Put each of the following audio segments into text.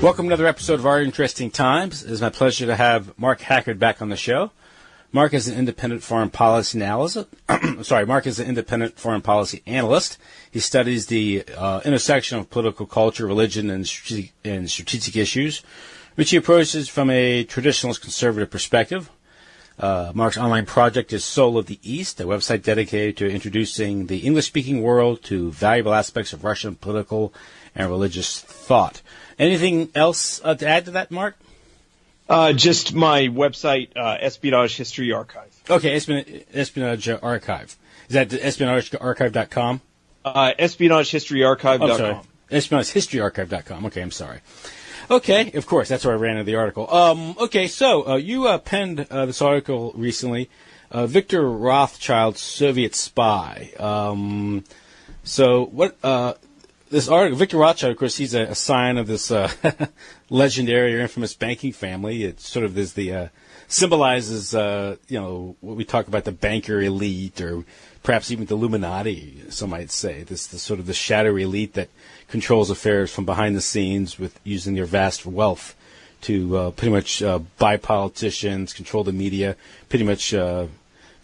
Welcome to another episode of Our Interesting Times. It is my pleasure to have Mark Hackard back on the show. Mark is an independent foreign policy analyst. Mark is an independent foreign policy analyst. He studies the intersection of political culture, religion, and strategic issues, which he approaches from a traditionalist-conservative perspective. Mark's online project is Soul of the East, a website dedicated to introducing the English-speaking world to valuable aspects of Russian political and religious thought. Anything else to add to that, Mark? Just my website, Espionage History Archive. Okay, Espionage Archive. Is that espionagearchive.com? EspionageHistoryArchive.com. Oh, sorry. EspionageHistoryArchive.com. Okay, I'm sorry. Okay, of course, that's where I ran into the article. So you penned this article recently, Victor Rothschild, Soviet Spy. This article, Victor Rothschild, of course, he's a sign of this legendary or infamous banking family. It sort of is symbolizes, what we talk about, the banker elite, or perhaps even the Illuminati, some might say. This sort of the shadowy elite that controls affairs from behind the scenes with using their vast wealth to pretty much buy politicians, control the media, pretty much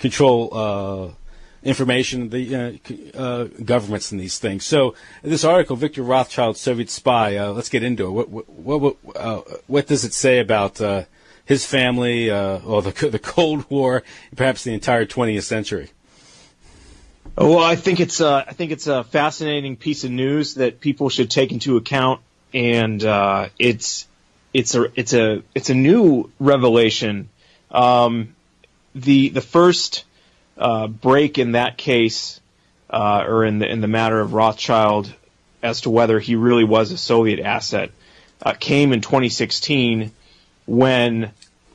control information, the governments and these things. So this article, Victor Rothschild, Soviet Spy, let's get into it. What does it say about his family, or the Cold War, perhaps the entire 20th century? Well, I think it's a fascinating piece of news that people should take into account, and it's a new revelation. The first break in that case, or in the matter of Rothschild, as to whether he really was a Soviet asset, came in 2016 when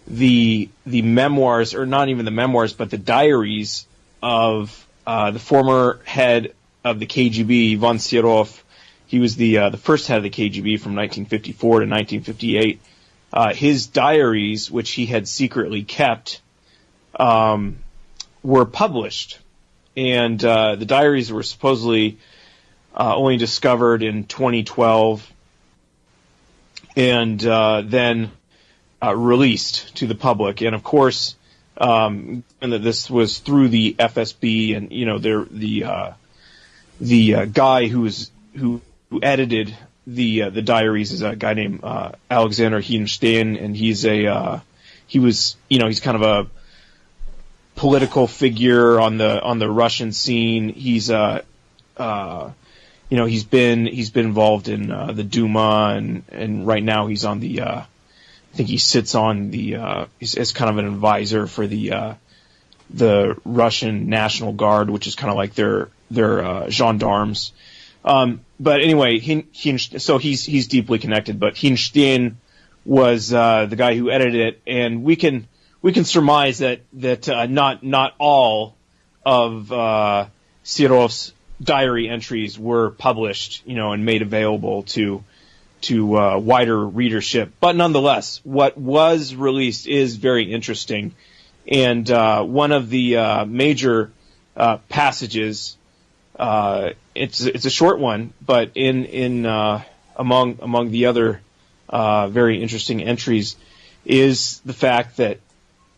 the memoirs, or not even the memoirs, but the diaries of the former head of the KGB, Ivan Serov. He was the first head of the KGB from 1954 to 1958. His diaries, which he had secretly kept, were published, and the diaries were supposedly only discovered in 2012, and then released to the public. And of course, and that this was through the FSB, and the guy who edited the diaries is a guy named Alexander Hinstein, and he's kind of a political figure on the Russian scene. He's he's been involved in the Duma, and right now he's on the I think he sits on the as kind of an advisor for the Russian National Guard, which is kind of like their gendarmes. But anyway, so he's deeply connected. But Hinstein was the guy who edited it, and we can surmise that not all of Serov's diary entries were published, and made available to wider readership. But nonetheless, what was released is very interesting, and one of the major passages, it's a short one, but in among the other very interesting entries is the fact that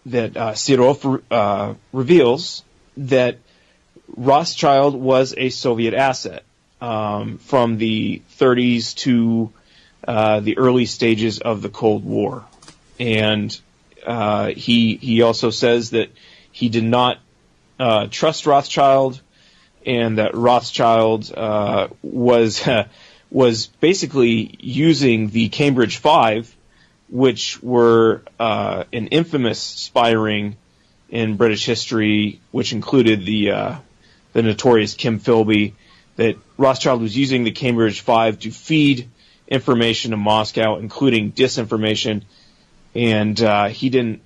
Serov reveals that Rothschild was a Soviet asset from the 30s to the early stages of the Cold War, and he also says that he did not trust Rothschild, and that Rothschild was basically using the Cambridge Five, which were an infamous spy ring in British history, which included the notorious Kim Philby, that Rothschild was using the Cambridge Five to feed information to Moscow, including disinformation, and he didn't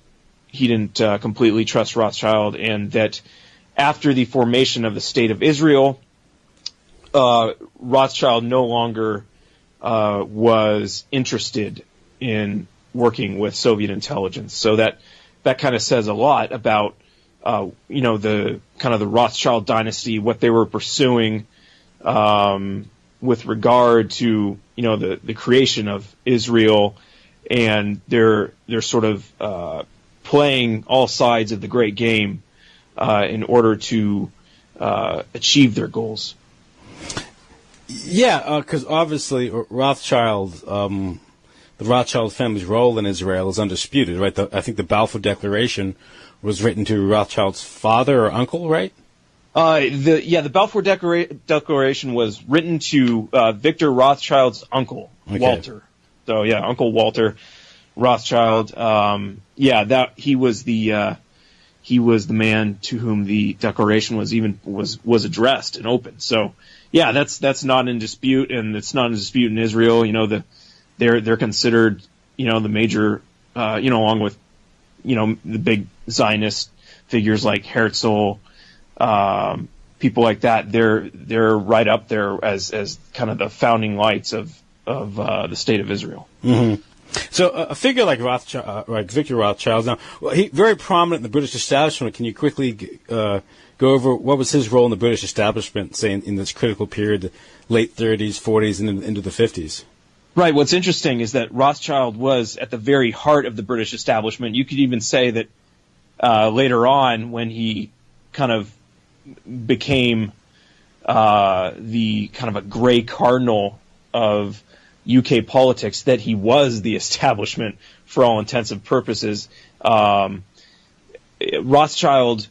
completely trust Rothschild, and that after the formation of the State of Israel, Rothschild no longer was interested in working with Soviet intelligence. So that kind of says a lot about the kind of the Rothschild dynasty, what they were pursuing with regard to the creation of Israel, and they're sort of playing all sides of the great game in order to achieve their goals. Yeah, because obviously Rothschild, the Rothschild family's role in Israel is undisputed, right? I think the Balfour Declaration was written to Rothschild's father or uncle, right? The Balfour Declaration was written to Victor Rothschild's uncle, okay. Walter. So yeah, Uncle Walter Rothschild. That he was the man to whom the declaration was addressed and open. So yeah, that's not in dispute, and it's not in dispute in Israel. They're considered the major along with the big Zionist figures like Herzl, people like that. They're right up there as kind of the founding lights of the state of Israel. Mm-hmm. So a figure like Rothschild, like Victor Rothschild, now he very prominent in the British establishment. Can you quickly go over what was his role in the British establishment, say in this critical period, the late 30s, 40s, and into the 50s? Right. What's interesting is that Rothschild was at the very heart of the British establishment. You could even say that later on, when he kind of became the kind of a gray cardinal of UK politics, that he was the establishment for all intents and purposes. Rothschild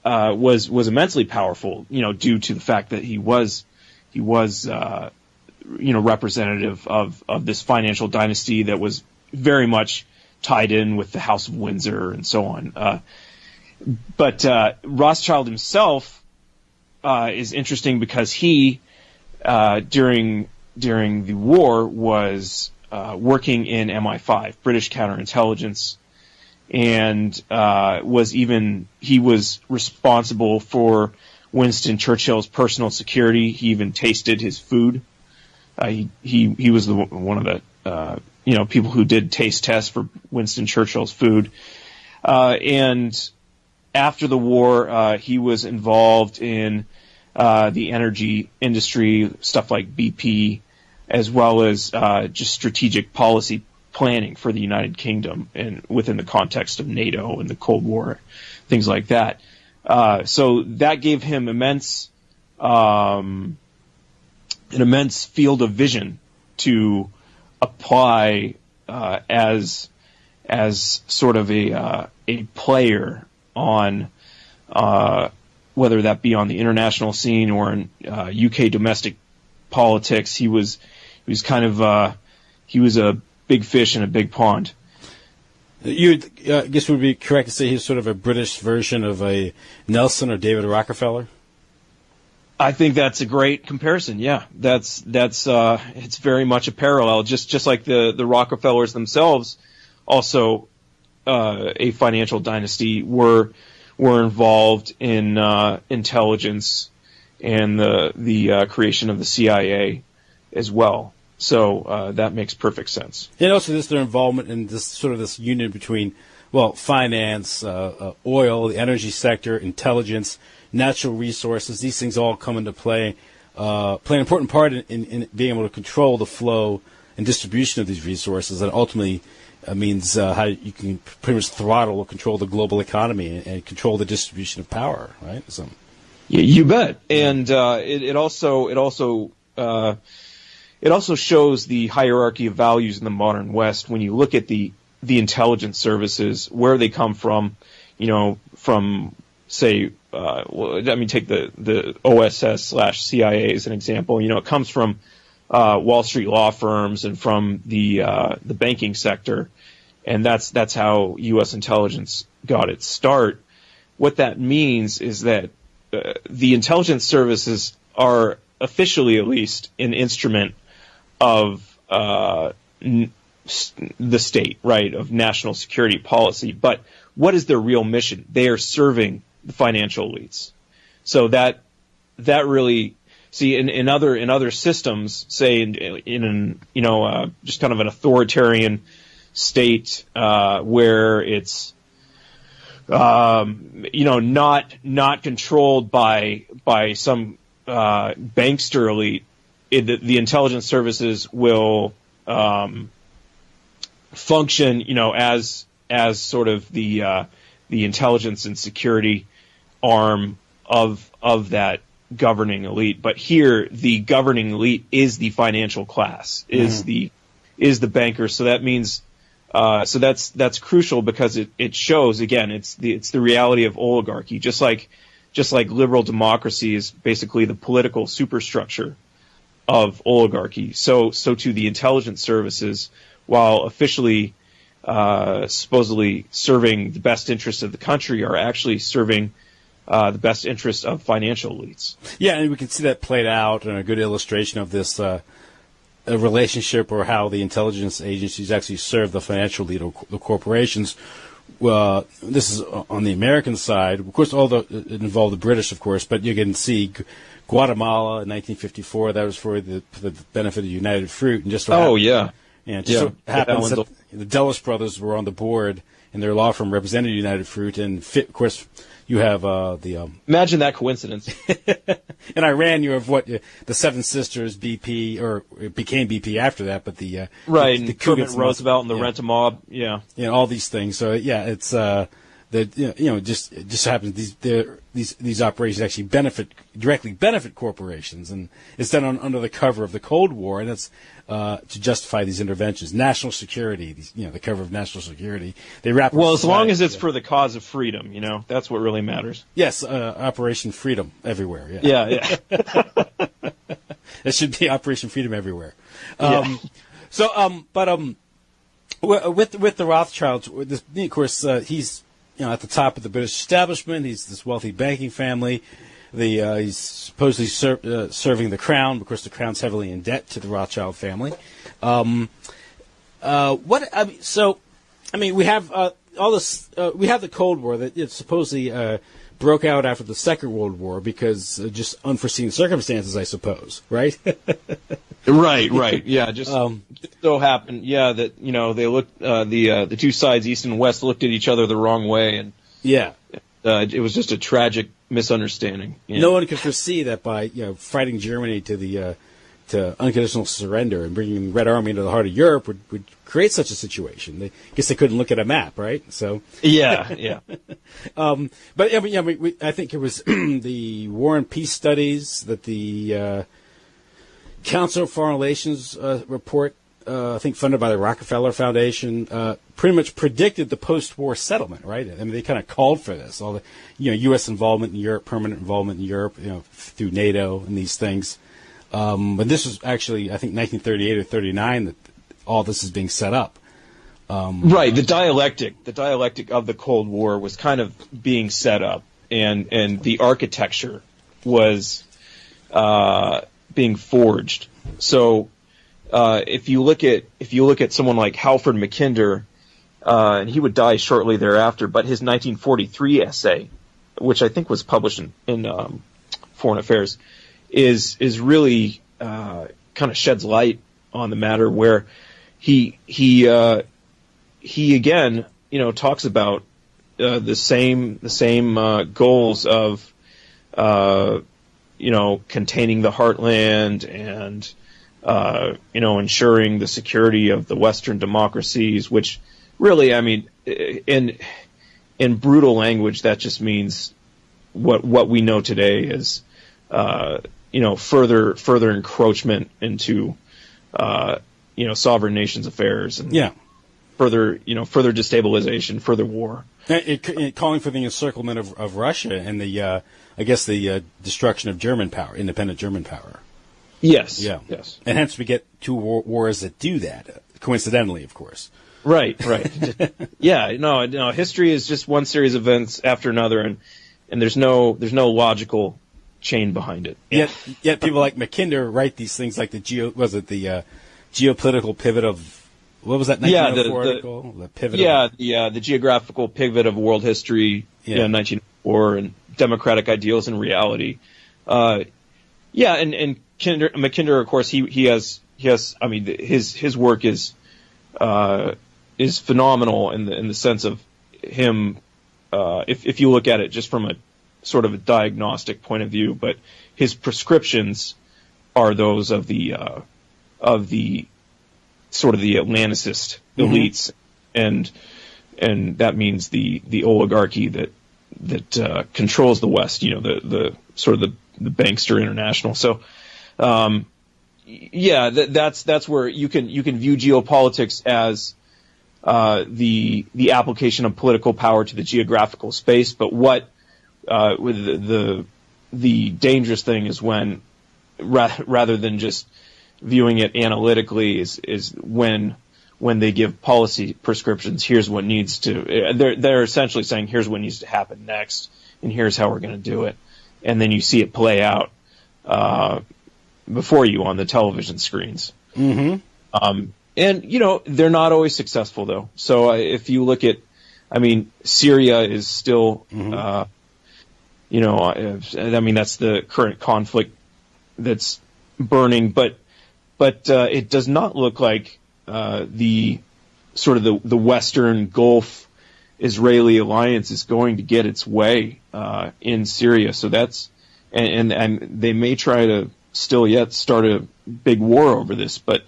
was immensely powerful, due to the fact that he was representative of this financial dynasty that was very much tied in with the House of Windsor and so on. But Rothschild himself is interesting because he, during the war, was working in MI5, British counterintelligence, and he was responsible for Winston Churchill's personal security. He even tasted his food. He was one of the people who did taste tests for Winston Churchill's food. And after the war, he was involved in the energy industry, stuff like BP, as well as just strategic policy planning for the United Kingdom and within the context of NATO and the Cold War, things like that. So that gave him an immense field of vision to apply as sort of a player on whether that be on the international scene or in UK domestic politics. He was kind of he was a big fish in a big pond. You guess would be correct to say he's sort of a British version of a Nelson or David Rockefeller? I think that's a great comparison. Yeah, that's it's very much a parallel. Just like the Rockefellers themselves, also a financial dynasty, were involved in intelligence and the creation of the CIA as well. So that makes perfect sense. And also just their involvement in this union between, finance, oil, the energy sector, intelligence, natural resources. These things all come into play an important part in being able to control the flow and distribution of these resources. And ultimately means how you can pretty much throttle or control the global economy and control the distribution of power, right? So, yeah, you bet. And it also shows the hierarchy of values in the modern West when you look at the intelligence services, where they come from, from, say, take the OSS/CIA as an example. It comes from Wall Street law firms and from the banking sector, and that's how U.S. intelligence got its start. What that means is that the intelligence services are officially, at least, an instrument of the state, right, of national security policy. But what is their real mission? They are serving the financial elites. So that really, see, in other systems, say in just kind of an authoritarian state where it's not controlled by some bankster elite, the intelligence services will function, as sort of the intelligence and security arm of that governing elite. But here, the governing elite is the financial class, is the banker. So that means, so that's crucial because it shows, again, it's the reality of oligarchy. Just like liberal democracy is basically the political superstructure of oligarchy. So to the intelligence services, while officially supposedly serving the best interests of the country, are actually serving the best interest of financial elites. Yeah, and we can see that played out, and a good illustration of this a relationship, or how the intelligence agencies actually serve the financial elite, or the corporations. Well, this is on the American side. Of course, it involved the British, of course, but you can see Guatemala in 1954. That was for the benefit of United Fruit, and just so happens that the Dulles brothers were on the board, and their law firm represented United Fruit, and of course, you have imagine that coincidence. In Iran, you have the Seven Sisters BP, or it became BP after that, but the Kermit Roosevelt and the Rent-a-Mob, all these things. So it's just happens these operations actually directly benefit corporations, and it's done under the cover of the Cold War, and it's to justify these interventions. National security, the cover of national security. They wrap. Well, as long as it's for the cause of freedom, that's what really matters. Yes, Operation Freedom everywhere. Yeah. It should be Operation Freedom everywhere. With the Rothschilds, of course, he's at the top of the British establishment. He's this wealthy banking family. He's supposedly serving the crown. Of course, the crown's heavily in debt to the Rothschild family. We have all this. We have the Cold War that it supposedly broke out after the Second World War because just unforeseen circumstances, I suppose. Right? Right. Yeah, just so happened. Yeah, that they looked. The two sides, East and West, looked at each other the wrong way, and it was just a tragic misunderstanding. No one could foresee that by fighting Germany to unconditional surrender and bringing the Red Army into the heart of Europe would create such a situation. I guess they couldn't look at a map, right? So yeah. I think it was the War and Peace studies that the Council of Foreign Relations report, I think funded by the Rockefeller Foundation, pretty much predicted the post-war settlement, right? I mean, they kind of called for this. All the, U.S. involvement in Europe, permanent involvement in Europe, through NATO and these things. But this was actually, I think, 1938 or 39 that all this is being set up. Right. The dialectic of the Cold War was kind of being set up, and the architecture was being forged. So if you look at someone like Halford Mackinder, and he would die shortly thereafter, but his 1943 essay, which I think was published in Foreign Affairs, is really kind of sheds light on the matter, where he again talks about the same goals of containing the heartland and ensuring the security of the Western democracies, which really, I mean, in brutal language, that just means what we know today is further encroachment into sovereign nations' affairs, and further destabilization, further war. It calling for the encirclement of Russia and the destruction of German power, independent German power. Yes. Yeah. Yes. And hence we get two wars that do that, coincidentally, of course. Right. Yeah. No. History is just one series of events after another, and there's no logical chain behind it. Yet people like Mackinder write these things like the geopolitical pivot of, what was that 1904 article? The geographical pivot of world history, 1904, and democratic ideals and reality. And Mackinder, of course, he has. I mean, his work is phenomenal in the sense of him. If you look at it just from a sort of a diagnostic point of view, but his prescriptions are those of the sort of the Atlanticist elites, and that means the oligarchy that controls the West. The sort of the bankster international. So, that's where you can view geopolitics as the application of political power to the geographical space. But with the dangerous thing is when rather than just viewing it analytically is when they give policy prescriptions. Here's what needs to. They're essentially saying here's what needs to happen next, and here's how we're going to do it, and then you see it play out before you on the television screens. And they're not always successful though. So if you look at, Syria is still, that's the current conflict that's burning, but it does not look like the Western Gulf Israeli alliance is going to get its way in Syria. So that's and they may try to still yet start a big war over this, but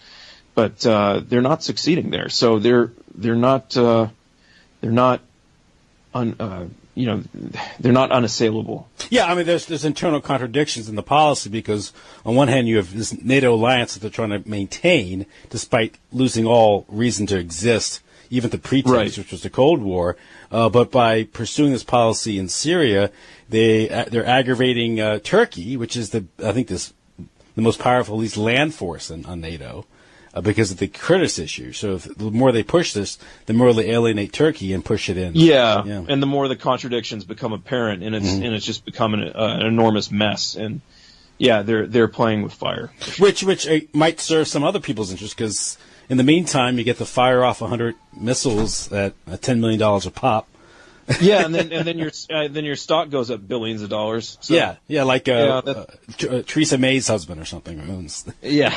they're not succeeding there. So they're not unassailable. Yeah, there's internal contradictions in the policy because on one hand you have this NATO alliance that they're trying to maintain despite losing all reason to exist, even the pretext, which was the Cold War. But by pursuing this policy in Syria, they're aggravating Turkey, which is the most powerful, at least land force on NATO. Because of the Kurdish issue. So the more they push this, the more they alienate Turkey and push it in. Yeah. And the more the contradictions become apparent, and it's just become an enormous mess. And they're playing with fire. Which might serve some other people's interest, because in the meantime, you get to fire off 100 missiles at $10 million a pop. Yeah, and then your stock goes up billions of dollars. So, like Theresa May's husband or something. Yeah.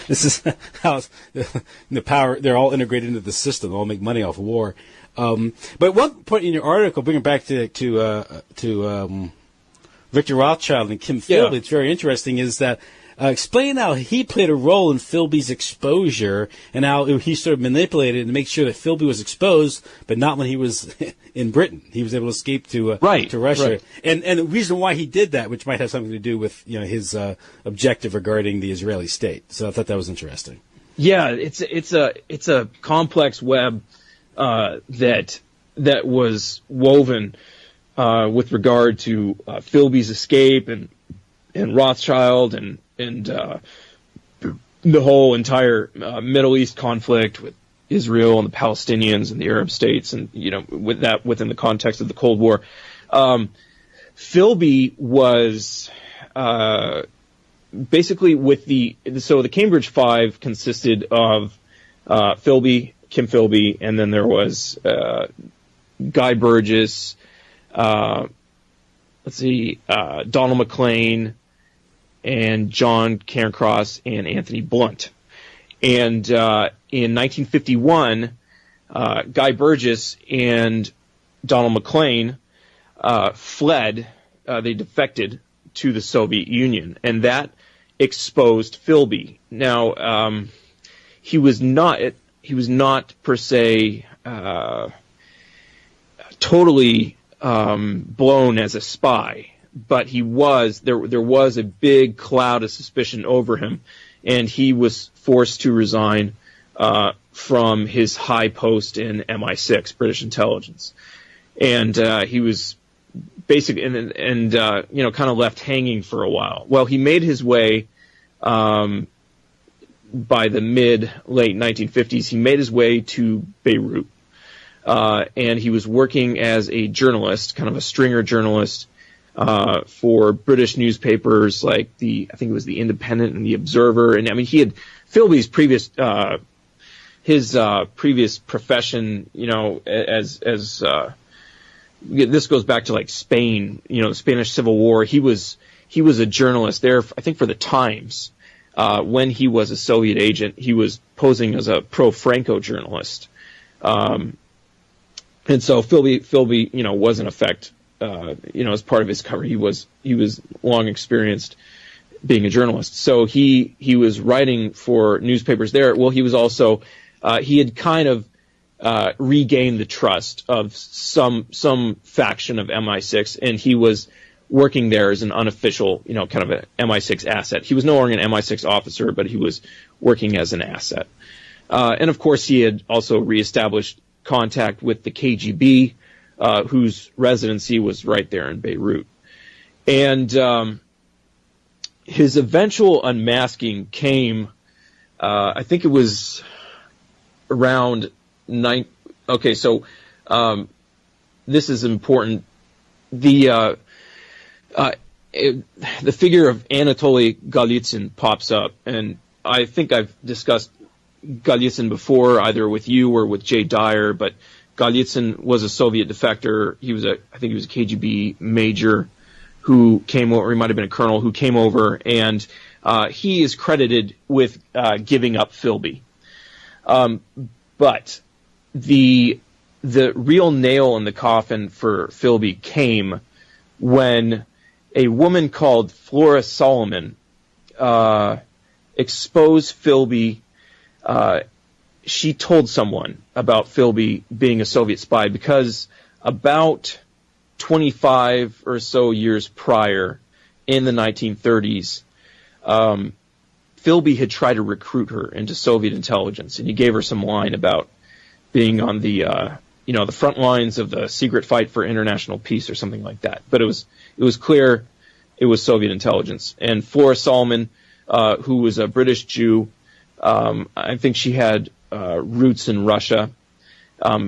This is how the power. They're all integrated into the system. They all make money off of war. But one point in your article, bringing back to Victor Rothschild and Kim Philby, it's very interesting. Is that explain how he played a role in Philby's exposure and how he sort of manipulated to make sure that Philby was exposed, but not when he was in Britain. He was able to escape to Russia. Right. And the reason why he did that, which might have something to do with his objective regarding the Israeli state. So I thought that was interesting. Yeah, it's a complex web that was woven with regard to Philby's escape and Rothschild and the whole entire Middle East conflict with Israel and the Palestinians and the Arab states, and with that within the context of the Cold War. Philby was basically the Cambridge Five consisted of Philby, Kim Philby, and then there was Guy Burgess, Donald McLean, and John Cairncross and Anthony Blunt. And in 1951, Guy Burgess and Donald McLean fled. They defected to the Soviet Union, and that exposed Philby. Now, he was not per se totally blown as a spy. But there was a big cloud of suspicion over him, and he was forced to resign from his high post in MI6, British intelligence, and he was basically kind of left hanging for a while. Well, he made his way by the late 1950s. He made his way to Beirut, and he was working as a journalist, kind of a stringer journalist. For British newspapers like I think it was the Independent and the Observer, and he had Philby's previous profession, as this goes back to like Spain, the Spanish Civil War. He was a journalist there, I think, for the Times. When he was a Soviet agent, he was posing as a pro-Franco journalist, and so Philby, was in effect. As part of his cover, he was long experienced being a journalist. So he was writing for newspapers there. Well, he was also he had kind of regained the trust of some faction of MI6, and he was working there as an unofficial, kind of an MI6 asset. He was no longer an MI6 officer, but he was working as an asset. And of course, he had also reestablished contact with the KGB, whose residency was right there in Beirut. And his eventual unmasking came, I think it was around Okay, so this is important. The figure of Anatoly Golitsyn pops up, and I think I've discussed Golitsyn before, either with you or with Jay Dyer, but Golitsyn was a Soviet defector. I think he was a KGB major who came over, he might have been a colonel who came over, and he is credited with giving up Philby. But the real nail in the coffin for Philby came when a woman called Flora Solomon exposed Philby. She told someone about Philby being a Soviet spy because about 25 or so years prior, in the 1930s, Philby had tried to recruit her into Soviet intelligence, and he gave her some line about being on the the front lines of the secret fight for international peace or something like that. But it was clear it was Soviet intelligence. And Flora Solomon, who was a British Jew, I think she had roots in Russia.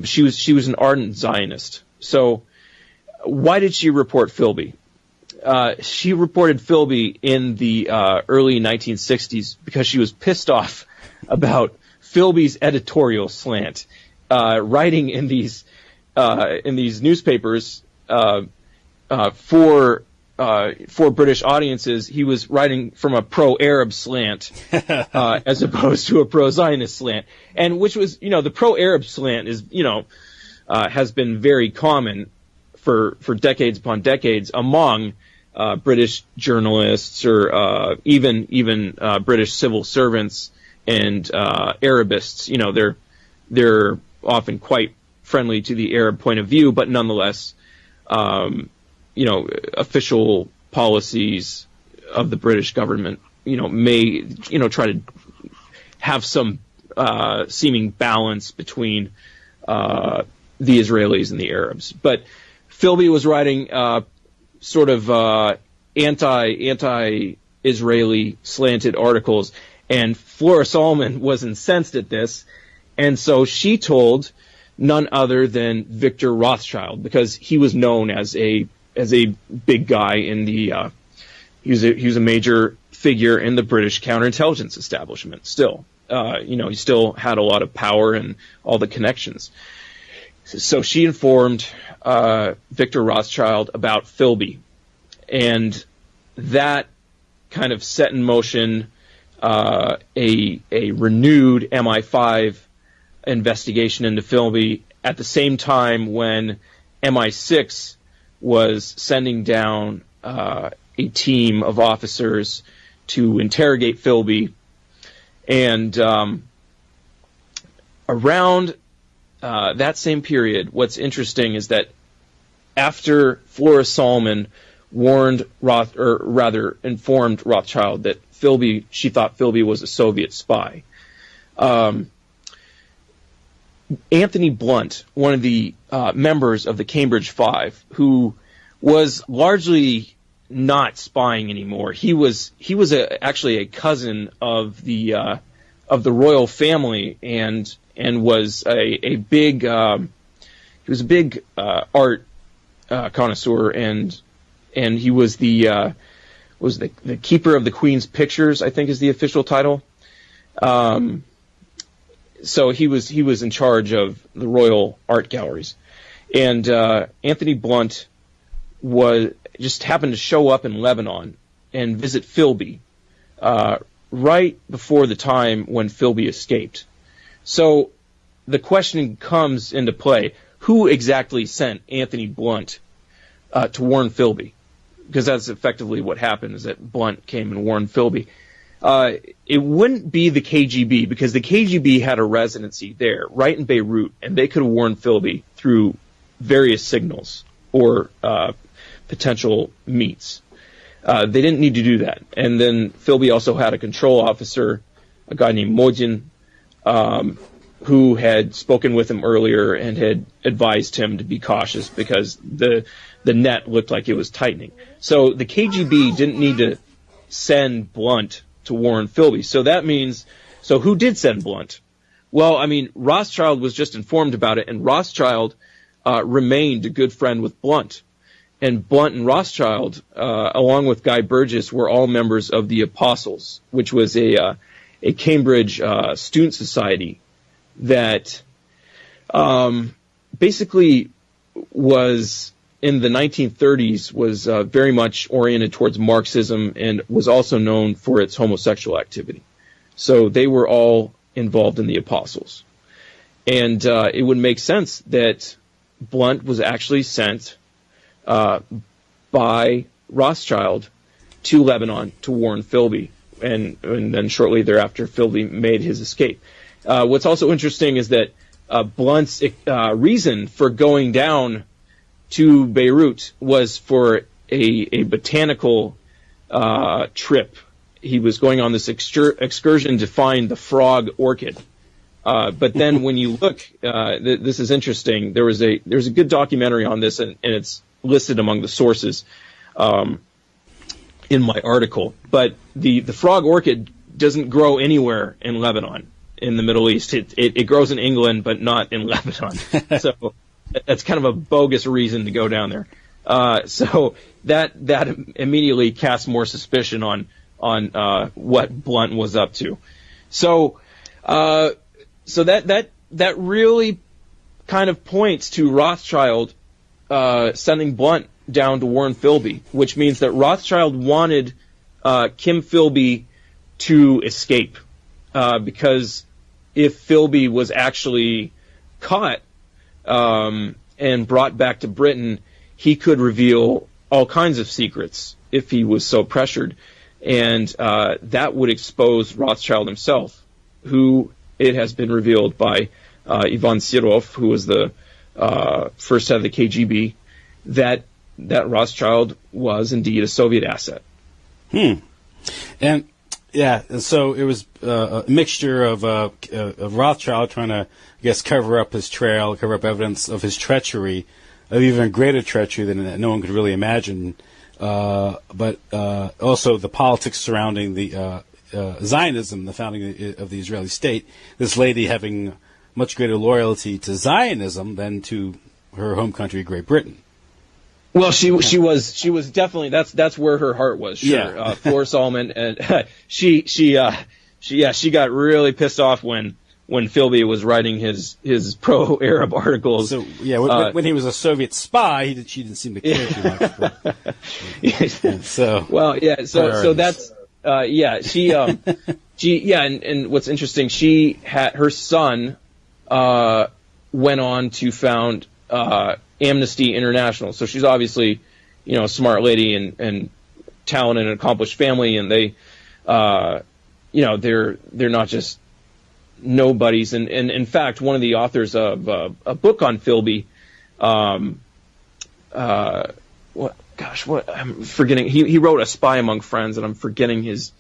She was an ardent Zionist. So why did she report Philby? She reported Philby in the early 1960s because she was pissed off about Philby's editorial slant. Writing in these newspapers for British audiences, he was writing from a pro-Arab slant as opposed to a pro-Zionist slant, and which was the pro-Arab slant is has been very common for decades upon decades among British journalists or even British civil servants and Arabists. They're often quite friendly to the Arab point of view, but nonetheless, official policies of the British government, may, try to have some seeming balance between the Israelis and the Arabs. But Philby was writing sort of anti-Israeli slanted articles, and Flora Solomon was incensed at this. And so she told none other than Victor Rothschild, because he was known as a big guy in the he was a major figure in the British counterintelligence establishment. Still, he still had a lot of power and all the connections. So she informed Victor Rothschild about Philby, and that kind of set in motion a renewed MI5 investigation into Philby at the same time when MI6 was sending down a team of officers to interrogate Philby. And around that same period, what's interesting is that after Flora Solomon informed Rothschild that she thought Philby was a Soviet spy, Anthony Blunt, one of the members of the Cambridge Five, who was largely not spying anymore. He was actually a cousin of the royal family, and was a big art connoisseur, and he was the keeper of the Queen's pictures, I think is the official title. So he was in charge of the royal art galleries, and Anthony Blunt just happened to show up in Lebanon and visit Philby right before the time when Philby escaped. So the question comes into play: who exactly sent Anthony Blunt to warn Philby? because that's effectively what happened, is that Blunt came and warned Philby. It wouldn't be the KGB, because the KGB had a residency there, right in Beirut, and they could have warned Philby through various signals or potential meets. They didn't need to do that. And then Philby also had a control officer, a guy named Modin, who had spoken with him earlier and had advised him to be cautious because the net looked like it was tightening. So the KGB didn't need to send Blunt to warn Philby. So that means, so who did send Blunt? Well, I mean, Rothschild was just informed about it, and Rothschild remained a good friend with Blunt. And Blunt and Rothschild, along with Guy Burgess, were all members of the Apostles, which was a Cambridge student society that basically was, in the 1930s, was very much oriented towards Marxism and was also known for its homosexual activity. So they were all involved in the Apostles. And it would make sense that Blunt was actually sent by Rothschild to Lebanon to warn Philby, and then shortly thereafter Philby made his escape. What's also interesting is that Blunt's reason for going down to Beirut was for a botanical trip. He was going on this excursion to find the frog orchid. But then when you look, this is interesting. There's a good documentary on this, and it's listed among the sources in my article. But the frog orchid doesn't grow anywhere in Lebanon, in the Middle East. It grows in England, but not in Lebanon. So that's kind of a bogus reason to go down there. So that immediately casts more suspicion on what Blunt was up to. So that really kind of points to Rothschild sending Blunt down to warn Philby, which means that Rothschild wanted Kim Philby to escape, because if Philby was actually caught and brought back to Britain, he could reveal all kinds of secrets if he was so pressured, and that would expose Rothschild himself, who it has been revealed by Ivan Sirov, who was the first head of the KGB, that Rothschild was indeed a Soviet asset. And yeah, so it was a mixture of Rothschild trying to, I guess, cover up his trail, cover up evidence of his treachery, of even greater treachery than no one could really imagine. But also the politics surrounding the Zionism, the founding of the Israeli state. This lady having much greater loyalty to Zionism than to her home country, Great Britain. Well, she was definitely, that's where her heart was. Sure. Yeah. Flora Solomon, and she got really pissed off when Philby was writing his pro-Arab articles. So yeah, when he was a Soviet spy, she didn't seem to care too much. But, so well, yeah, so that's and what's interesting, she had her son went on to found Amnesty International. So she's obviously, a smart lady and talented and accomplished family, and they, they're not just nobodies. And in fact, one of the authors of a book on Philby, I'm forgetting. He wrote A Spy Among Friends, and I'm forgetting his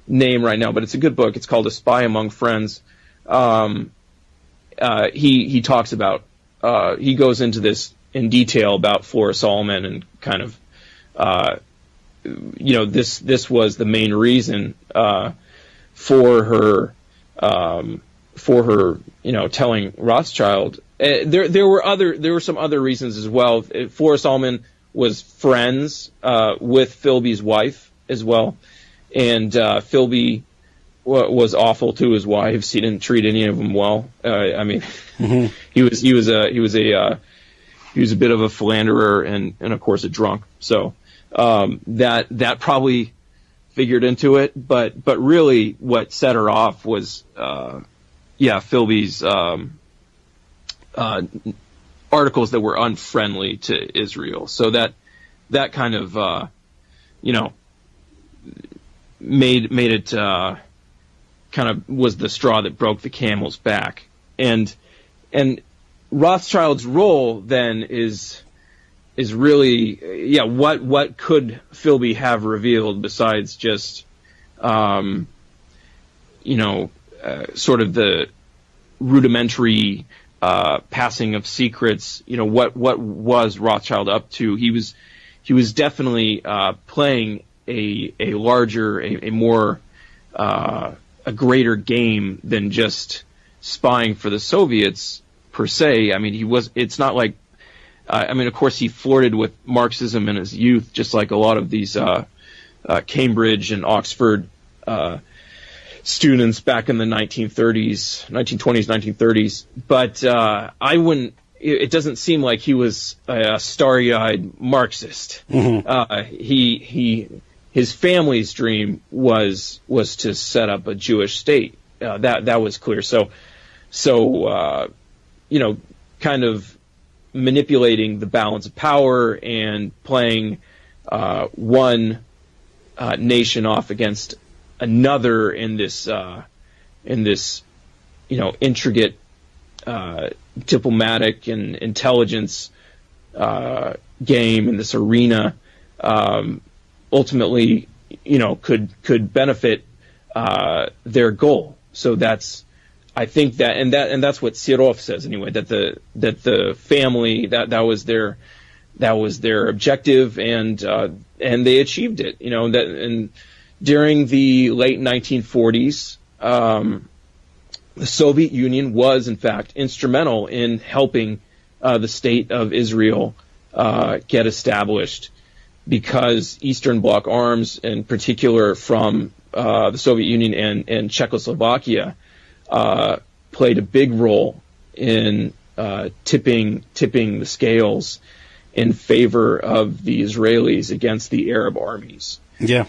name right now, but it's a good book. It's called A Spy Among Friends. He talks about, he goes into this in detail about Flora Solomon and kind of, this was the main reason for her telling Rothschild. There were some other reasons as well. Flora Solomon was friends with Philby's wife as well, and Philby was awful to his wives. He didn't treat any of them well. Mm-hmm. he was a bit of a philanderer and of course a drunk. So that probably figured into it. But really, what set her off was Philby's articles that were unfriendly to Israel. So that kind of made it kind of was the straw that broke the camel's back. And Rothschild's role then is really, what could Philby have revealed besides just, sort of the rudimentary passing of secrets. What was Rothschild up to? He was definitely playing a larger, a more a greater game than just spying for the Soviets per se. I mean, it's not like, of course he flirted with Marxism in his youth, just like a lot of these Cambridge and Oxford students back in the 1920s, 1930s. But it doesn't seem like he was a starry-eyed Marxist. Mm-hmm. His family's dream was to set up a Jewish state. That was clear. So kind of manipulating the balance of power and playing one nation off against another in this intricate diplomatic and intelligence game in this arena. Ultimately, could benefit their goal. So I think that's what Serov says anyway. That the family that was their objective, and they achieved it. And during the late 1940s, the Soviet Union was in fact instrumental in helping the state of Israel get established, because Eastern Bloc arms, in particular from the Soviet Union and Czechoslovakia, played a big role in tipping the scales in favor of the Israelis against the Arab armies. Yeah.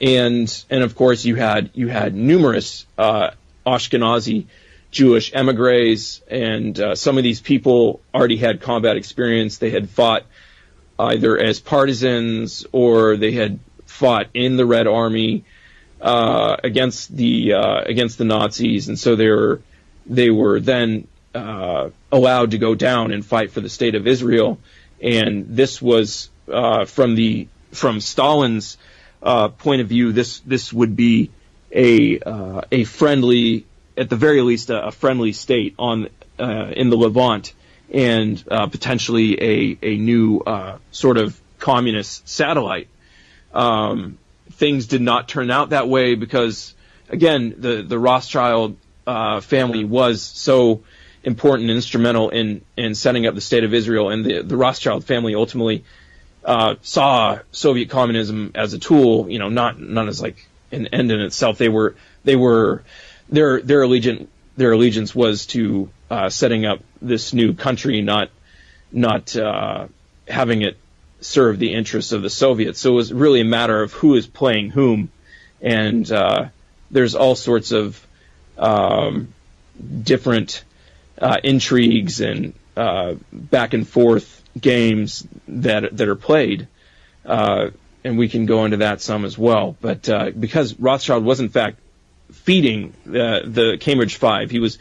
And of course you had numerous Ashkenazi Jewish emigres, and some of these people already had combat experience. They had fought either as partisans or they had fought in the Red Army against the Nazis, and so they were then allowed to go down and fight for the state of Israel. And this was from Stalin's point of view, this would be a friendly, at the very least, a friendly state in the Levant, and potentially a new sort of communist satellite. Things did not turn out that way because, again, the Rothschild family was so important and instrumental in setting up the state of Israel, and the Rothschild family ultimately saw Soviet communism as a tool, not as like an end in itself. Their allegiance was to setting up this new country, not having it serve the interests of the Soviets. So it was really a matter of who is playing whom, and there's all sorts of different intrigues and back and forth games that are played, and we can go into that some as well. But because Rothschild was in fact feeding the Cambridge Five, he was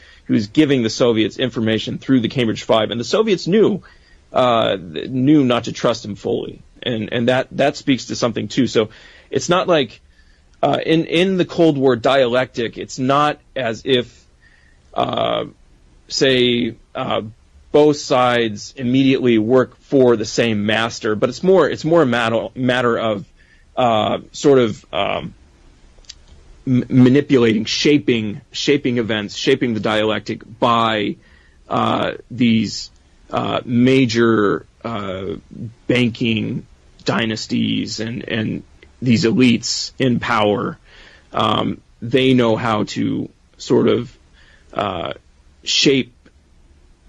giving the Soviets information through the Cambridge Five, and the Soviets knew not to trust him fully, and that speaks to something too. So it's not like in the Cold War dialectic, it's not as if both sides immediately work for the same master, but it's more a matter of manipulating, shaping events, shaping the dialectic by these major banking dynasties and these elites in power. They know how to sort of shape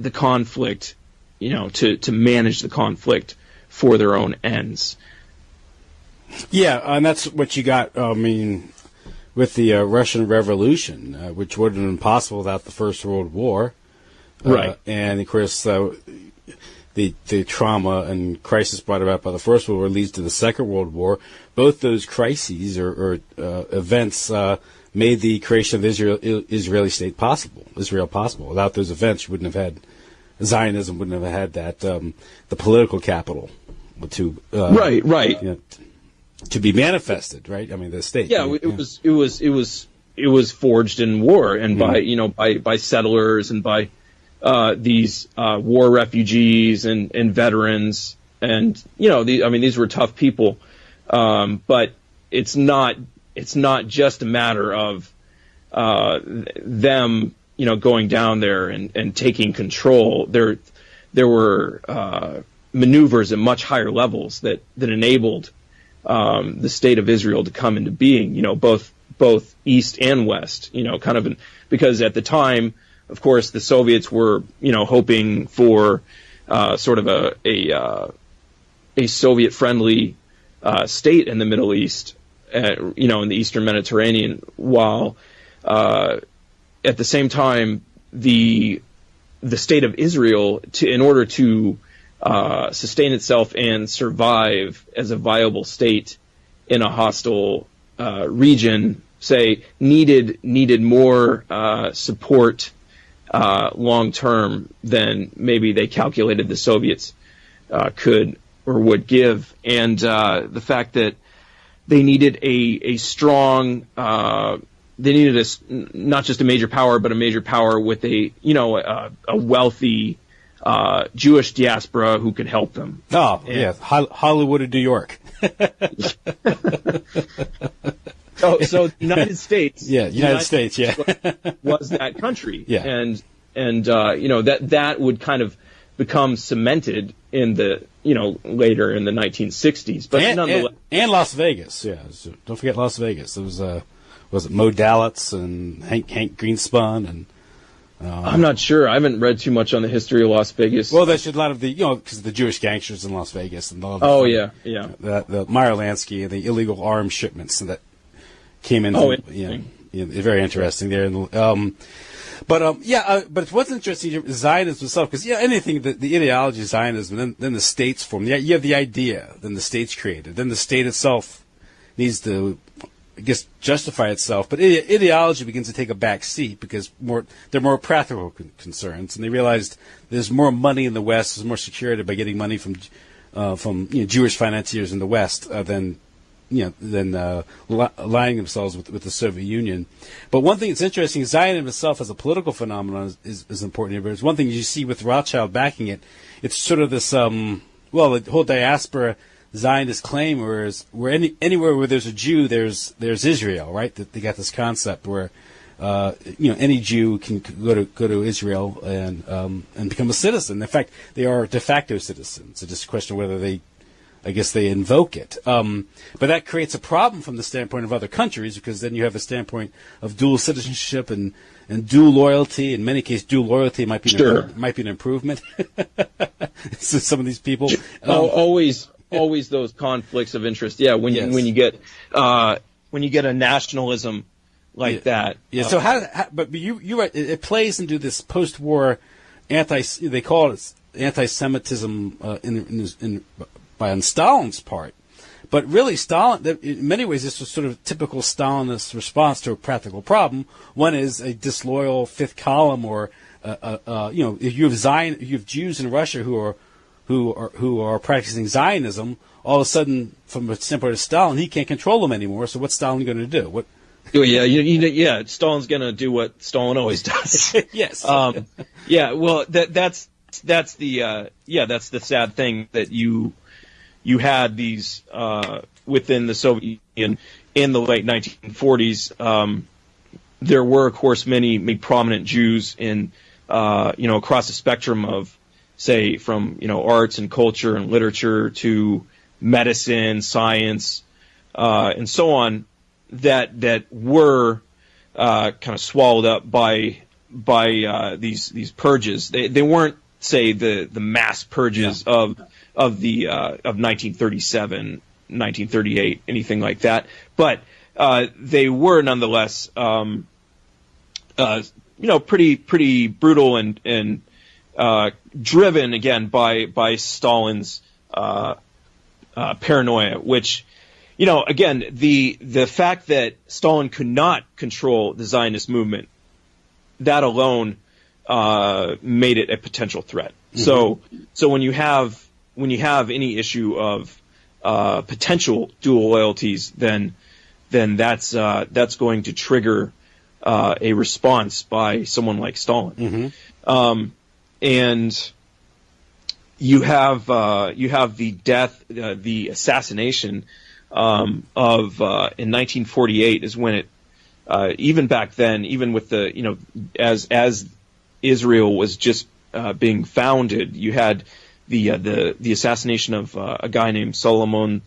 the conflict, to manage the conflict for their own ends. Yeah, and that's what you got, with the Russian Revolution, which would have been impossible without the First World War. Right. And, of course, the trauma and crisis brought about by the First World War leads to the Second World War. Both those crises or events made the creation of the Israeli state possible. Without those events, you wouldn't have had Zionism. Wouldn't have had that the political capital to right. To be manifested. Right. I mean, the state. Yeah, it was forged in war and by settlers and by these war refugees and veterans, and these were tough people, but it's not just a matter of them going down there and taking control. There were maneuvers at much higher levels that enabled the state of Israel to come into being. Both east and west. Because at the time, of course, the Soviets were, hoping for sort of a Soviet-friendly state in the Middle East, in the Eastern Mediterranean, while at the same time the state of Israel, in order to sustain itself and survive as a viable state in a hostile region, needed more support long term than maybe they calculated the Soviets could or would give, and the fact that they needed a strong, they needed not just a major power, but a major power with a wealthy Jewish diaspora who could help them. Hollywood of New York. So the United States, United States, was that country, yeah, and that would kind of become cemented in the later in the 1960s, but nonetheless, and Las Vegas, so don't forget Las Vegas. It was it Mo Dalitz and Hank Greenspun and. I'm not sure. I haven't read too much on the history of Las Vegas. Well, there's a lot of the, because the Jewish gangsters in Las Vegas and all the the Meyer Lansky and the illegal arms shipments that came in. Very interesting there. But what's interesting is Zionism itself, because anything the ideology of Zionism, then the states form. You have the idea, then the state's created, then the state itself needs to, I guess, justify itself, but ideology begins to take a back seat because they're more practical concerns, and they realized there's more money in the West, there's more security by getting money from Jewish financiers in the West than aligning themselves with the Soviet Union. But one thing that's interesting, Zionism itself as a political phenomenon is important here. But it's one thing you see with Rothschild backing it. It's sort of this the whole diaspora Zionist claim, where anywhere where there's a Jew, there's Israel, right? That they got this concept where any Jew can go to Israel and become a citizen. In fact, they are de facto citizens. It's just a question of whether they invoke it. But that creates a problem from the standpoint of other countries, because then you have a standpoint of dual citizenship and dual loyalty. In many cases, dual loyalty might be an improvement. So some of these people always those conflicts of interest. Yeah, when you get a nationalism like that. Yeah. So but you right, it plays into this post-war they call it anti-Semitism on Stalin's part. But really, Stalin, in many ways, this was sort of typical Stalinist response to a practical problem. One is a disloyal fifth column, or if you have Jews in Russia who are practicing Zionism, all of a sudden, from a standpoint of Stalin, he can't control them anymore. So what's Stalin going to do? Stalin's going to do what Stalin always does. Yes. Well, that's the sad thing, that you had these within the Soviet Union in the late 1940s. There were, of course, many prominent Jews in across the spectrum of, say, from arts and culture and literature to medicine, science, and so on, that were kind of swallowed up by these purges. They weren't, say, the mass purges of 1937, 1938, anything like that, but they were nonetheless pretty brutal and driven again by Stalin's paranoia, which, again, the fact that Stalin could not control the Zionist movement, that alone made it a potential threat. Mm-hmm. So when you have any issue of potential dual loyalties, then that's going to trigger a response by someone like Stalin. Mm-hmm. And you have the death, the assassination of in 1948 is when it even back then, even with the as Israel was just being founded, you had the assassination of a guy named Solomon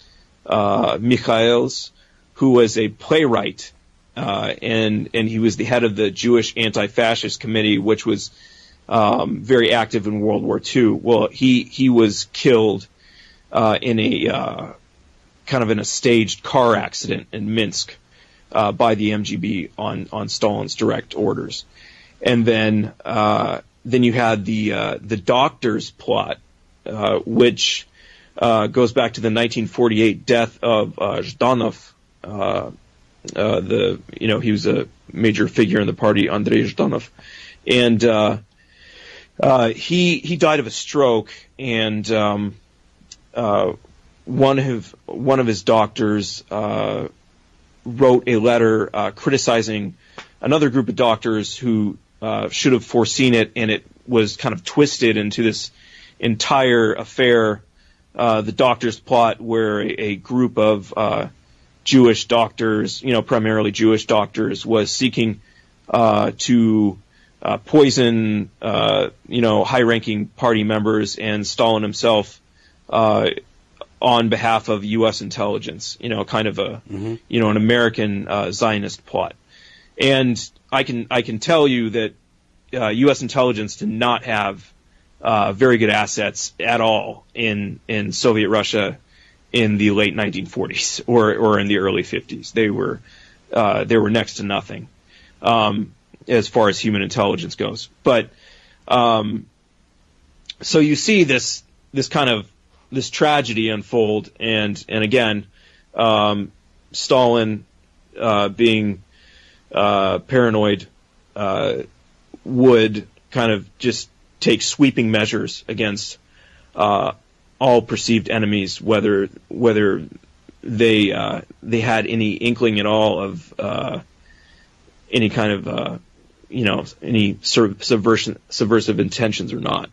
Michaels, who was a playwright, and he was the head of the Jewish Anti-Fascist Committee, which was very active in World War II. Well, he was killed in a kind of in a staged car accident in Minsk by the MGB on Stalin's direct orders. And then you had the doctor's plot, which goes back to the 1948 death of Zhdanov. He was a major figure in the party, Andrei Zhdanov, and he died of a stroke. And one of his doctors wrote a letter criticizing another group of doctors who should have foreseen it, and it was kind of twisted into this entire affair, the doctor's plot, where a group of Jewish doctors, primarily Jewish doctors, was seeking to poison, high-ranking party members and Stalin himself on behalf of U.S. intelligence, kind of a, mm-hmm. An American Zionist plot. And I can tell you that U.S. intelligence did not have very good assets at all in Soviet Russia in the late 1940s or in the early 50s. They were next to nothing as far as human intelligence goes. But so you see this tragedy unfold, and again, Stalin being paranoid would kind of just take sweeping measures against all perceived enemies, whether they had any inkling at all of any kind of any sort of subversive intentions or not.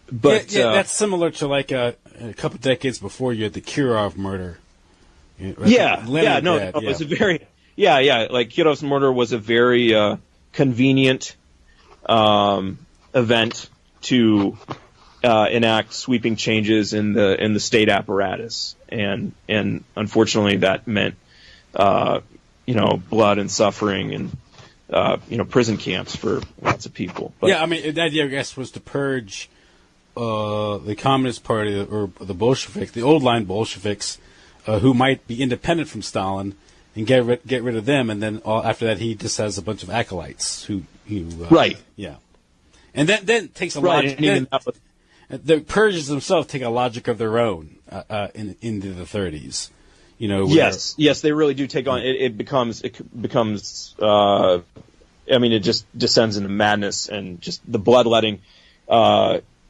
But that's similar to like a couple decades before you had the Kirov murder. It was a very like Kirov's murder was a very convenient event to enact sweeping changes in the state apparatus, and unfortunately that meant blood and suffering and prison camps for lots of people. But, yeah, I mean the idea, I guess, was to purge the Communist Party or the Bolsheviks, the old line Bolsheviks, who might be independent from Stalin, and get rid of them, and then after that he just has a bunch of acolytes who right, yeah, and then takes a logic. The purges themselves take a logic of their own into the 30s. Yes, they really do take on. It becomes. It just descends into madness, and just the bloodletting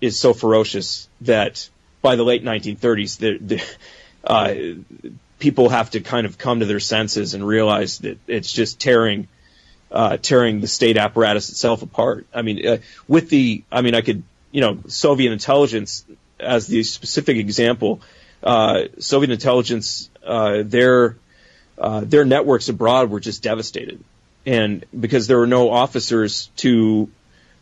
is so ferocious that by the late 1930s, people have to kind of come to their senses and realize that it's just tearing the state apparatus itself apart. Soviet intelligence as the specific example. Soviet intelligence, their networks abroad were just devastated, and because there were no officers to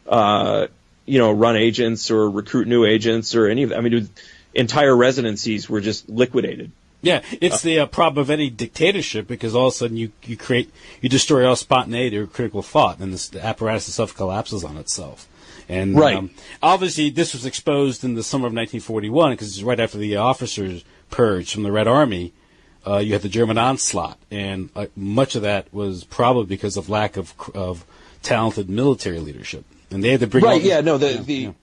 run agents or recruit new agents or any of that. Entire residencies were just liquidated. Yeah, it's the problem of any dictatorship, because all of a sudden you destroy all spontaneity or critical thought, and the apparatus itself collapses on itself. And right. Obviously this was exposed in the summer of 1941, because it's right after the officers purge from the Red Army. You had the German onslaught, and much of that was probably because of lack of talented military leadership. and they had to bring right. Yeah, no, the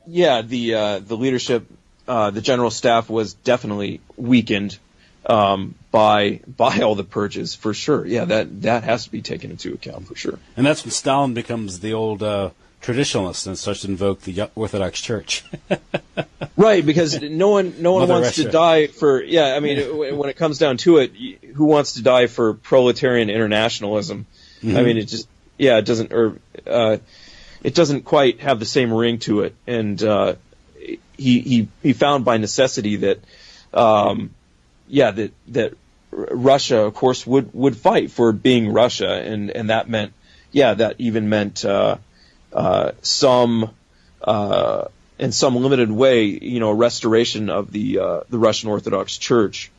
leadership, the general staff was definitely weakened by all the purges, for sure. Yeah, that has to be taken into account, for sure. And that's when Stalin becomes the old traditionalist and starts to invoke the Orthodox Church. Right, because no one wants Russia. to die for. Yeah, I mean, when it comes down to it, who wants to die for proletarian internationalism? Mm-hmm. I mean, it just it doesn't it doesn't quite have the same ring to it. And he found by necessity that that Russia, of course, would fight for being Russia, and that meant that even meant some in some limited way, a restoration of the Russian Orthodox Church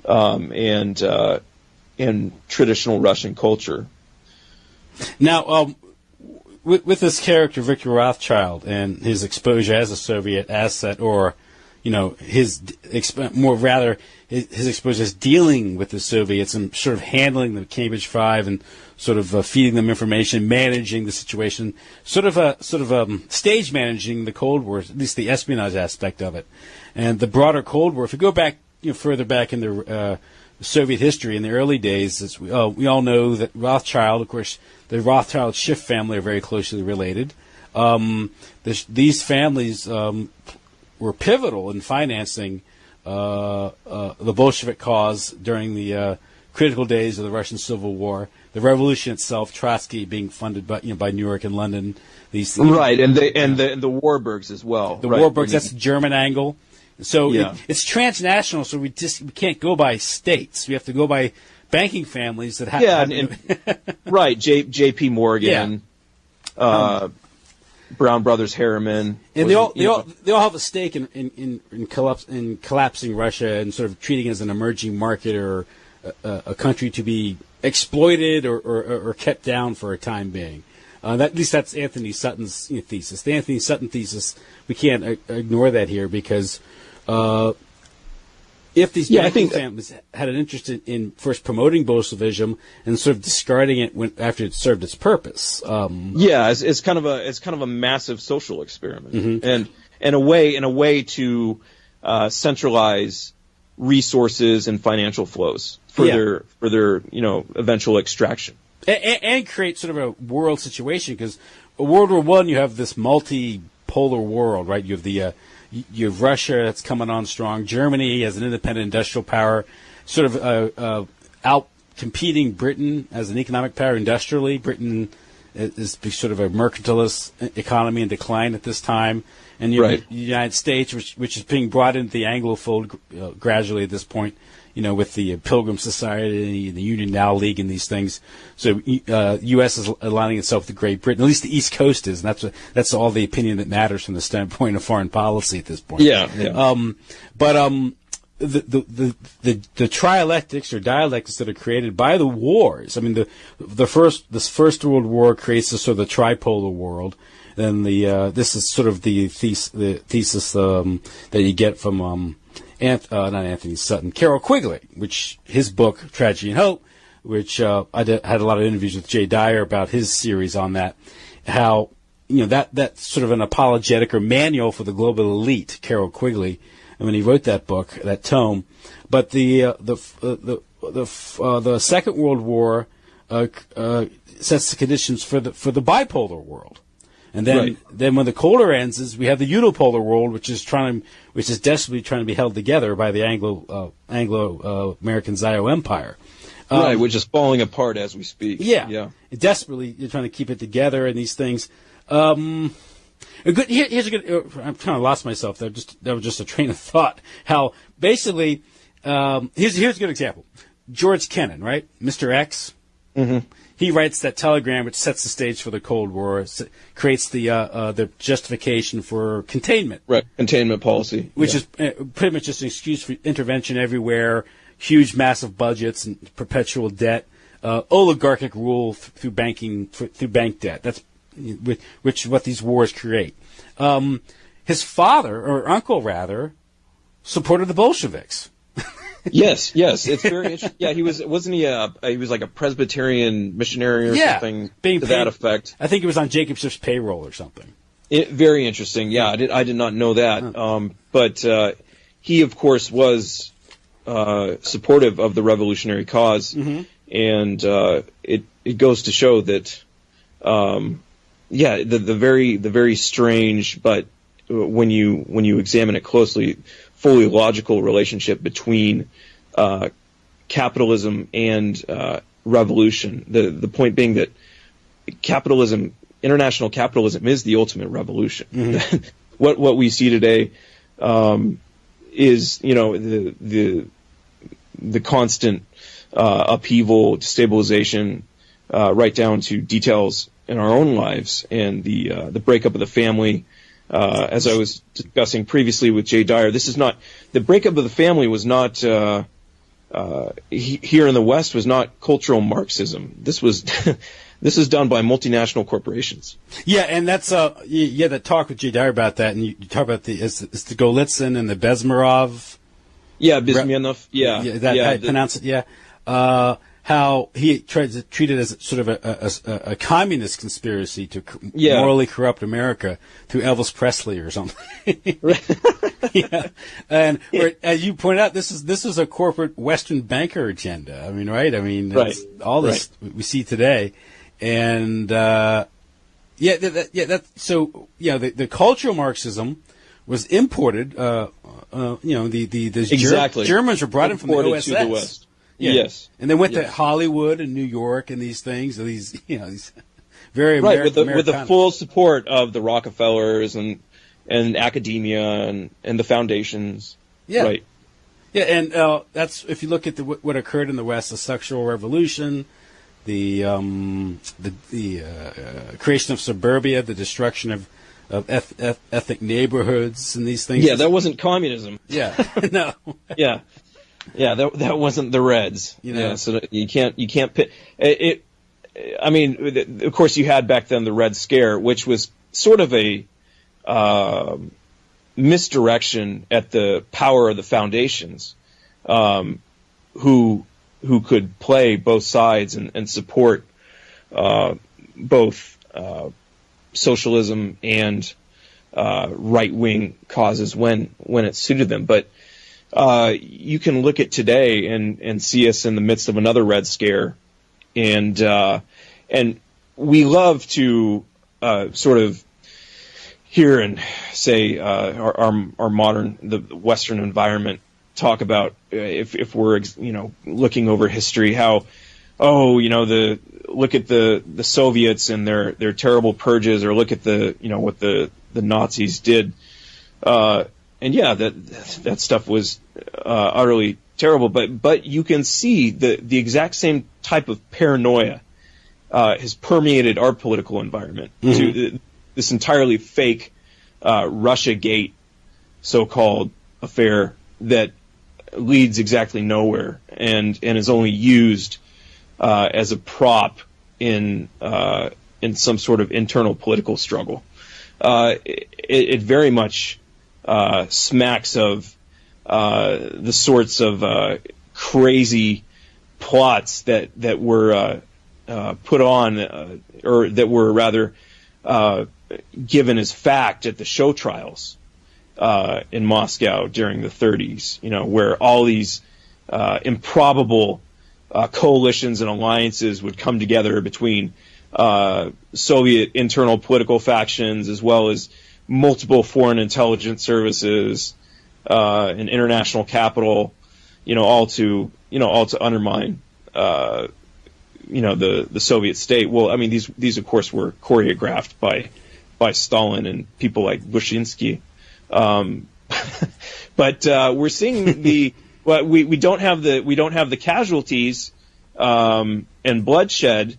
and traditional Russian culture. Now, with this character Victor Rothschild and his exposure as a Soviet asset, or his exposure as dealing with the Soviets and sort of handling the Cambridge Five and sort of feeding them information, managing the situation, sort of stage managing the Cold War, at least the espionage aspect of it, and the broader Cold War. If you go back, further back in the Soviet history in the early days, we all know that Rothschild, of course, the Rothschild Schiff family are very closely related. These families were pivotal in financing the Bolshevik cause during the critical days of the Russian Civil War. The revolution itself, Trotsky being funded by New York and London. These right, and the Warburgs as well. The Warburgs, that's the German angle. So it's transnational. So we can't go by states. We have to go by banking families that have. Yeah, right. J.P. Morgan, Brown Brothers Harriman, and they all have a stake in collapsing Russia and sort of treating it as an emerging market or a country to be exploited or kept down for a time being. At least that's Anthony Sutton's thesis. The Anthony Sutton thesis, we can't ignore that here because if these banking families had an interest in first promoting Bolshevism and sort of discarding it after it served its purpose, it's kind of a massive social experiment, mm-hmm. and a way to centralize resources and financial flows for their eventual extraction. And create sort of a world situation, because World War I, you have this multipolar world, right? You have you have Russia that's coming on strong, Germany as an independent industrial power, sort of out competing Britain as an economic power industrially. Britain is sort of a mercantilist economy in decline at this time, and you have the United States, which is being brought into the Anglo fold gradually at this point. With the Pilgrim Society, the Union Now League, and these things. So, U.S. is aligning itself with Great Britain. At least the East Coast is, and that's all the opinion that matters from the standpoint of foreign policy at this point. Yeah. The trialectics or dialectics that are created by the wars. I mean, this First World War creates this sort of the tripolar world. Then this is sort of the thesis that you get from not Anthony Sutton, Carroll Quigley, which his book Tragedy and Hope, which had a lot of interviews with Jay Dyer about his series on that. How that's sort of an apologetic or manual for the global elite, Carroll Quigley, and when he wrote that book, that tome. But the Second World War sets the conditions for the bipolar world. And then when the Cold War ends, we have the unipolar world, which is desperately trying to be held together by the Anglo American Zio Empire, which is falling apart as we speak. Desperately you're trying to keep it together, and these things. Here's a good. I'm kind of lost myself there. That was just a train of thought. How basically, here's a good example. George Kennan, right, Mr. X. Mm-hmm. He writes that telegram, which sets the stage for the Cold War, creates the justification for containment. Right, containment policy. Which is pretty much just an excuse for intervention everywhere, huge, massive budgets and perpetual debt, oligarchic rule through bank debt. That's what these wars create. His father, or uncle rather, supported the Bolsheviks. Yes, it's very interesting. Yeah, wasn't he was like a Presbyterian missionary or something to that effect. I think he was on Jacob Schiff's payroll or something. Very interesting. Yeah, I did not know that. But he, of course, was supportive of the revolutionary cause, and it goes to show that, the very strange, but when you examine it closely, fully logical relationship between capitalism and revolution. The point being that international capitalism is the ultimate revolution. Mm-hmm. What we see today is the constant upheaval, destabilization, right down to details in our own lives, and the breakup of the family. As I was discussing previously with Jay Dyer, the breakup of the family was not here in the West was not cultural Marxism. This was this is done by multinational corporations. Yeah, and that's that talk with Jay Dyer about that, and you talk about the Golitsyn and the Bezmerov. Yeah, Bizmenov. How you pronounce it. Yeah. How he tried to treat it as sort of a communist conspiracy to morally corrupt America through Elvis Presley or something. Yeah, and as you point out, this is a corporate Western banker agenda. I mean, right? I mean, all this we see today, and the cultural Marxism was imported. Exactly. Germans were brought in from the OSS. To the West. Yeah. Yes, and they went to Hollywood and New York and these things. These very American, with the full support of the Rockefellers and academia and the foundations. Yeah, right. Yeah, and that's if you look at what occurred in the West, the sexual revolution, the creation of suburbia, the destruction of ethnic neighborhoods and these things. Yeah, that wasn't communism. Yeah, no. Yeah. Yeah, that wasn't the Reds. Yeah, so you can't pit it. I mean, of course, you had back then the Red Scare, which was sort of a misdirection at the power of the foundations, who could play both sides and support both socialism and right-wing causes when it suited them, but. You can look at today and see us in the midst of another Red Scare, and we love to sort of hear and say our modern the Western environment talk about if we're looking over history how look at the Soviets and their terrible purges, or look at what the Nazis did. And that stuff was utterly terrible, but you can see the exact same type of paranoia has permeated our political environment to this entirely fake Russiagate so-called affair that leads exactly nowhere and is only used as a prop in some sort of internal political struggle. It very much smacks of the sorts of crazy plots that were put on, or that were rather given as fact at the show trials in Moscow during the 30s. Where all these improbable coalitions and alliances would come together between Soviet internal political factions as well as multiple foreign intelligence services and international capital, all to undermine the Soviet state. Well, I mean, these of course were choreographed by Stalin and people like Bushinsky. But we're seeing we don't have the casualties and bloodshed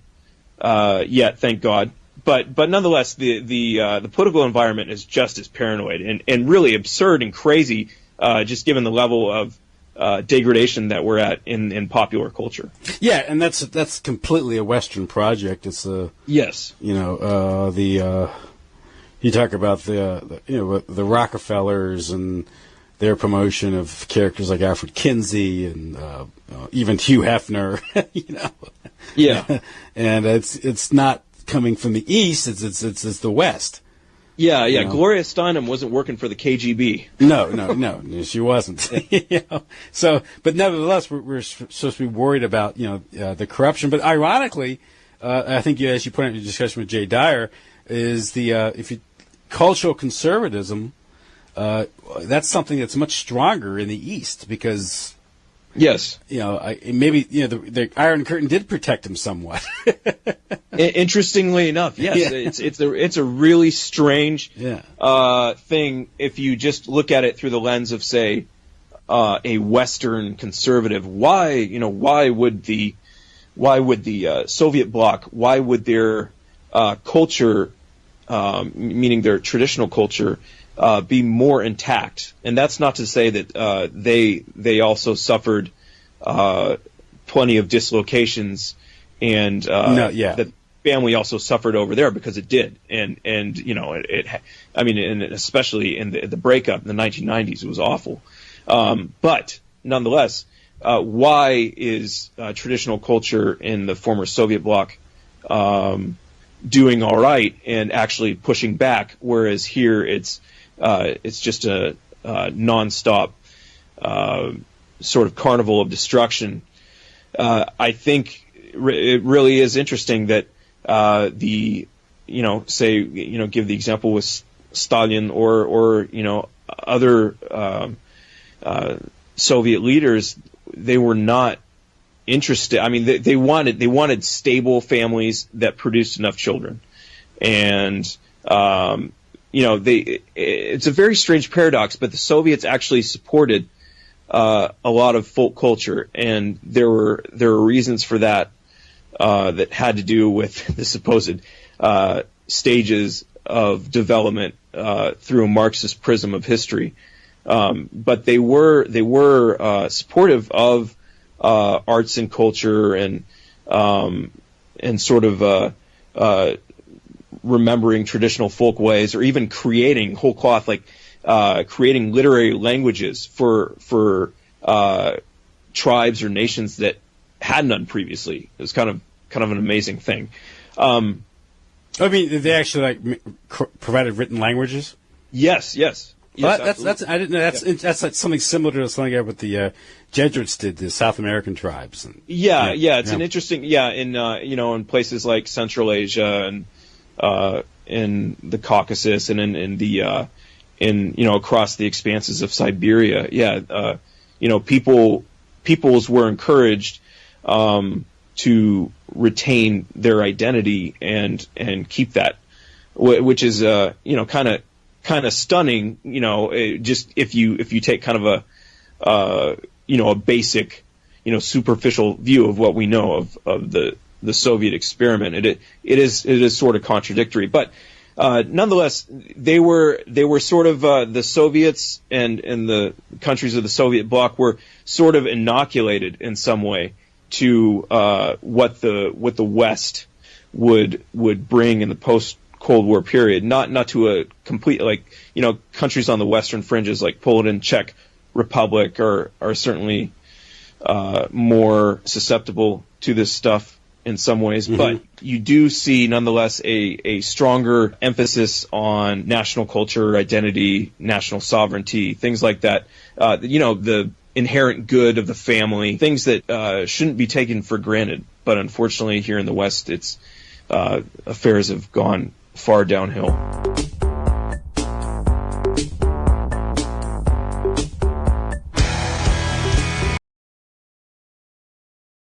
yet, thank God. But nonetheless, the political environment is just as paranoid and really absurd and crazy, just given the level of degradation that we're at in popular culture. Yeah, and that's completely a Western project. It's yes, you talk about the Rockefellers and their promotion of characters like Alfred Kinsey and even Hugh Hefner, Yeah. And it's not coming from the East; it's the West. Yeah. Gloria Steinem wasn't working for the KGB. No, she wasn't. So, but nevertheless, we're supposed to be worried about the corruption. But ironically, I think as you pointed out in your discussion with Jay Dyer, is cultural conservatism. That's something that's much stronger in the East because. Yes. Maybe the Iron Curtain did protect him somewhat. Interestingly enough, yes, yeah. It's a really strange thing if you just look at it through the lens of, say, a Western conservative. Why would the Soviet bloc? Why would their culture, meaning their traditional culture, be more intact? And that's not to say that they also suffered plenty of dislocations, and that family also suffered over there, because it did. And and especially in the breakup in the 1990s, it was awful. But nonetheless, why is traditional culture in the former Soviet bloc doing all right and actually pushing back, whereas here it's just a nonstop sort of carnival of destruction? I think it really is interesting that give the example with Stalin or other Soviet leaders, they were not interested. I mean, they wanted stable families that produced enough children, and it's a very strange paradox, but the Soviets actually supported a lot of folk culture, and there were reasons for that that had to do with the supposed stages of development through a Marxist prism of history. But they were supportive of arts and culture and sort of remembering traditional folk ways, or even creating whole cloth, like creating literary languages for tribes or nations that had none previously. It was kind of an amazing thing. I mean, they actually provided written languages. Yes. Well, that's I didn't know. That's like something similar to something what the Jesuits did, the South American tribes. And, it's an interesting in places like Central Asia and in the Caucasus and in across the expanses of Siberia. Peoples were encouraged to retain their identity and keep that, which is kind of stunning, just if you take kind of a basic, superficial view of what we know of the Soviet experiment. It is sort of contradictory, but nonetheless, they were sort of the Soviets and the countries of the Soviet bloc were sort of inoculated in some way to what the West would bring in the post-Cold War period. Not to a complete, countries on the Western fringes like Poland and Czech Republic are certainly more susceptible to this stuff in some ways, but you do see nonetheless a stronger emphasis on national culture, identity, national sovereignty, things like that. The inherent good of the family, things that shouldn't be taken for granted. But unfortunately, here in the West, affairs have gone far downhill.